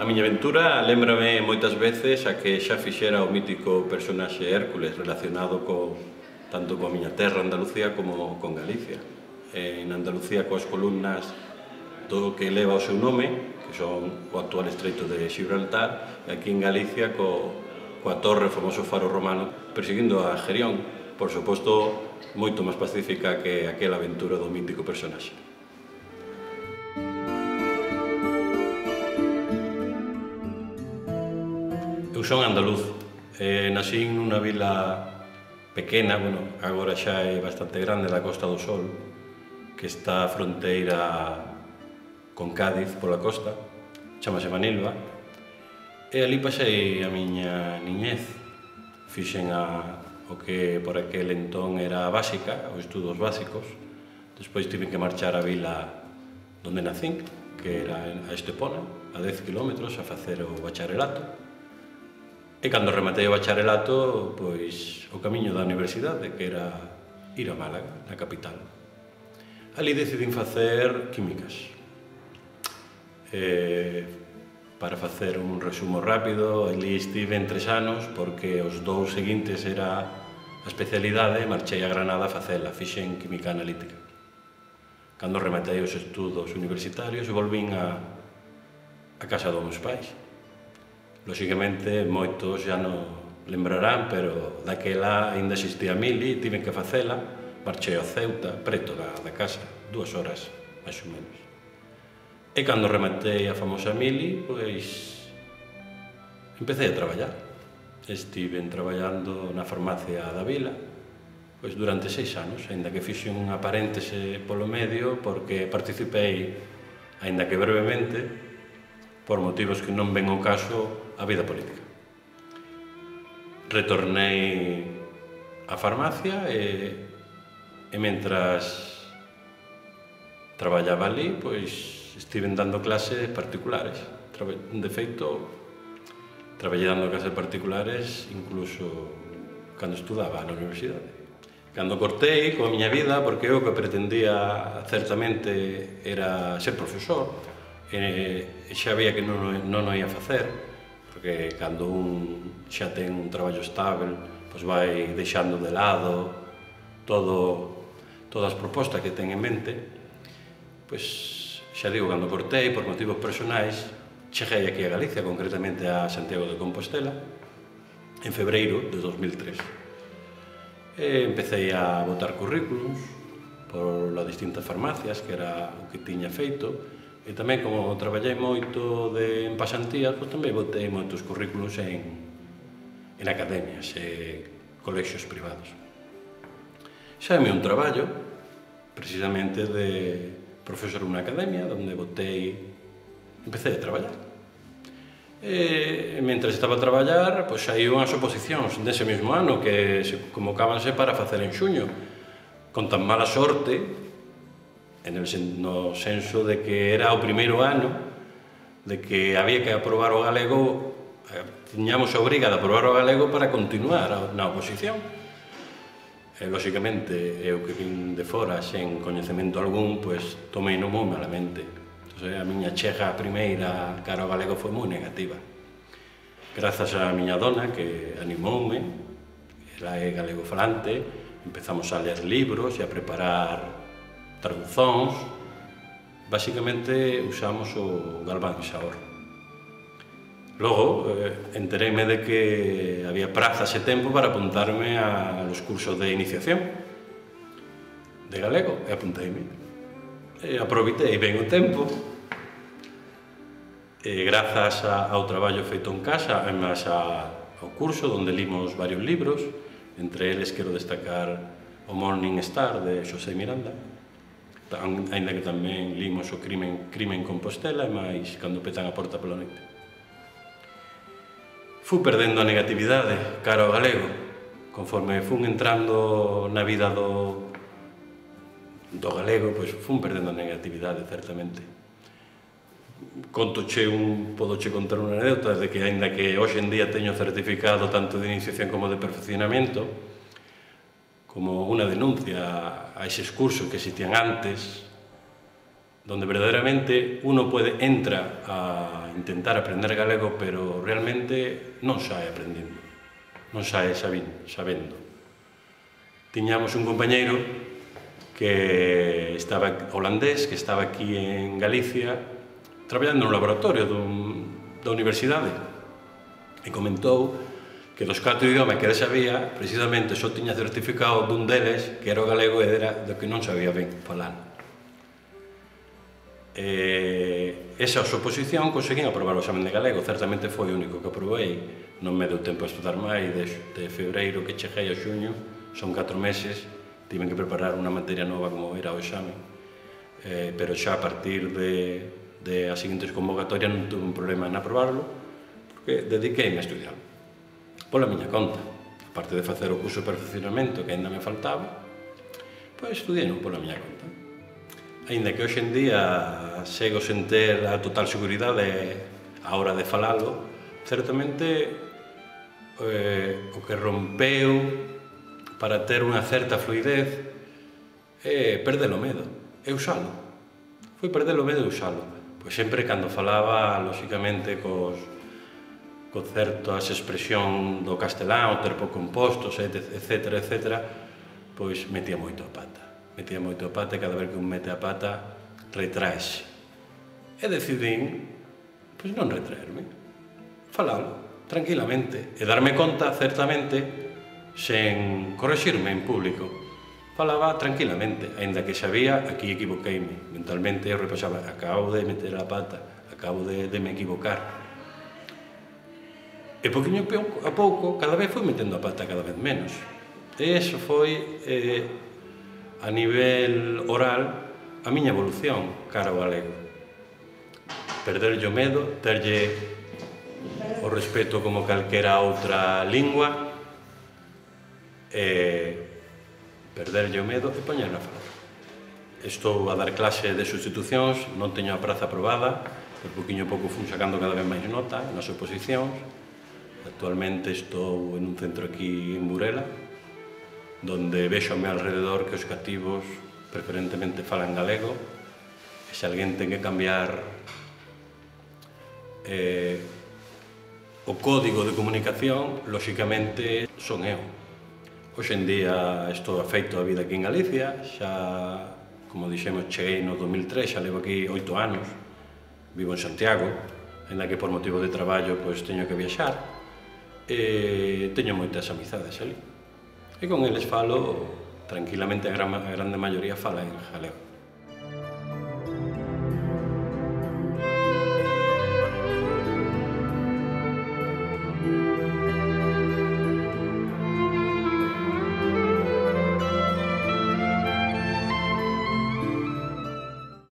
A miña aventura lembrame moitas veces a que xa fixera o mítico personaxe Hércules relacionado tanto coa miña terra Andalucía como con Galicia. En Andalucía coas columnas do que leva o seu nome, que son o actual estreito de Xibraltar, e aquí en Galicia coa torre, o famoso faro romano, perseguindo a Gerión, por suposto moito máis pacífica que aquela aventura do mítico personaxe. Eu son andaluz, nacín nunha vila pequena, agora xa é bastante grande, da Costa do Sol, que está a fronteira con Cádiz pola costa, chamase Manilva, e ali pasei a miña niñez. Fixen o que por aquel entón era a básica, os estudos básicos, despois tive que marchar á vila onde nacín, que era a Estepona, a 10 kilómetros, a facer o bacharelato. E cando rematei o bacharelato, pois o camiño da universidade, que era ir a Málaga, na capital. Ali decidín facer químicas. Para facer un resumo rápido, ali estive en 3 anos, porque os 2 seguintes era a especialidade, e marchei a Granada a facela, fixen química analítica. Cando rematei os estudos universitarios, volvín a casa dos meus pais. Lóxicamente, moitos xa non lembrarán, pero daquela ainda existía a mili, tiven que facela, marchei a Ceuta, preto da casa, 2 horas, máis ou menos. E cando rematei a famosa mili, pois, empecé a traballar. Estiven traballando na farmacia da vila, pois durante 6 anos, aínda que fixen unha paréntese polo medio, porque participei, aínda que brevemente, por motivos que non ven ao caso, a vida política. Retornei á farmacia e mentras traballaba ali, pois estiven dando clases particulares. De feito, traballei dando clases particulares incluso cando estudaba na universidade. Cando cortei coa miña vida, porque eu o que pretendía certamente era ser profesor, e xa veía que non o ia facer, porque cando un xa ten un traballo estable, pois vai deixando de lado todas as propostas que ten en mente. Pois xa digo, cando cortei, por motivos personais, cheguei aquí a Galicia, concretamente a Santiago de Compostela, en febreiro de 2003. E empecé a botar currículums por las distintas farmacias, que era o que tiña feito, e tamén, como traballei moito en pasantías, pois tamén botei moitos currículos en academias e colexios privados. Xa é un traballo, precisamente, de profesor nunha academia, onde empecé a traballar. E, mentres estaba a traballar, pois saiu unhas oposicións dese mesmo ano que se convocábanse para facer en xuño, con tan mala sorte, no senso de que era o primeiro ano, de que había que aprobar o galego, tiñamos a obriga de aprobar o galego para continuar na oposición. Lóxicamente, eu que vin de fora, sen coñecemento algún, pois tomei non moi malamente. A miña chega primeira cara ao galego foi moi negativa. Grazas á miña dona, que animoume, ela é galego falante, empezamos a ler libros e a preparar traducións. Basicamente usamos o Galván e Saor. Logo, entereime de que había prazas e tempo para apuntarme a los cursos de iniciación de galego, e apunteime. Aproveitei ben o tempo, e grazas ao traballo feito en casa, e máis ao curso, onde limos varios libros, entre eles quero destacar o Morning Star de Xosé Miranda, aínda que tamén limos o Crime en Compostela, e máis Cando petan a porta pola noite. Fui perdendo a negatividade cara ao galego, conforme fun entrando na vida do galego, pois fun perdendo a negatividade, certamente. Podoche contar unha anécdota de que, aínda que hoxe en día teño certificado tanto de iniciación como de perfeccionamento, como unha denuncia a eses cursos que existían antes, donde verdadeiramente uno entra a intentar aprender galego, pero realmente non sae aprendendo, non sae sabendo. Tiñamos un compañeiro que estaba holandés, que estaba aquí en Galicia, traballando no laboratorio da universidade, e comentou que dos 4 idiomas que ele sabía, precisamente só tiña certificado dun deles, que era o galego, e era do que non sabía ben falar. Esa oposición conseguín aprobar o examen de galego, certamente foi o único que aprobei, non me deu tempo a estudar máis, de febreiro que cheguei a xuño, son 4 meses, tiven que preparar unha materia nova como era o examen, pero xa a partir de as seguintes convocatorias non tuve un problema en aprobarlo, porque dediqueime a estudiar pola miña conta, aparte de facer o curso de perfeccionamento que ainda me faltaba, pois estudiei pola miña conta. Aínda que hoxe en día sego sen ter a total seguridade a hora de falalo, certamente o que rompeu para ter unha certa fluidez é perder o medo, é usalo. Foi perder o medo e usalo. Pois sempre cando falaba, lóxicamente, co certas expresión do castelán, o terpo compostos, etcétera, etcétera, pois metía moito a pata. Metía moito a pata e cada vez que un mete a pata, retraese. E decidín, pois non retraerme, falalo tranquilamente e darme conta, certamente, sen correxirme en público. Falaba tranquilamente, aínda que sabía, aquí equivoqueime. Mentalmente eu repasaba, acabo de meter a pata, acabo de me equivocar. E poquinho a pouco, cada vez fui metendo a pata cada vez menos. E iso foi, a nivel oral, a miña evolución cara ao galego. Perderlle o medo, terlle o respeto como calquera outra lingua, perderlle o medo e poñerla a falar. Estou a dar clase de sustitucións, non teño a praza aprobada, por poquinho a pouco fun sacando cada vez máis nota nas oposicións. Actualmente estou en un centro aquí en Burela, donde vexo ao meu alrededor que os cativos preferentemente falan galego, e se alguén ten que cambiar o código de comunicación, lóxicamente son eu. Hoxe en día estou afeito a vida aquí en Galicia, xa, como dixemos, cheguei no 2003, xa levo aquí 8 anos, vivo en Santiago, ainda que por motivo de traballo pois teño que viaxar, e teño moitas amizades ali. E con eles falo tranquilamente, a grande maioría fala en galego.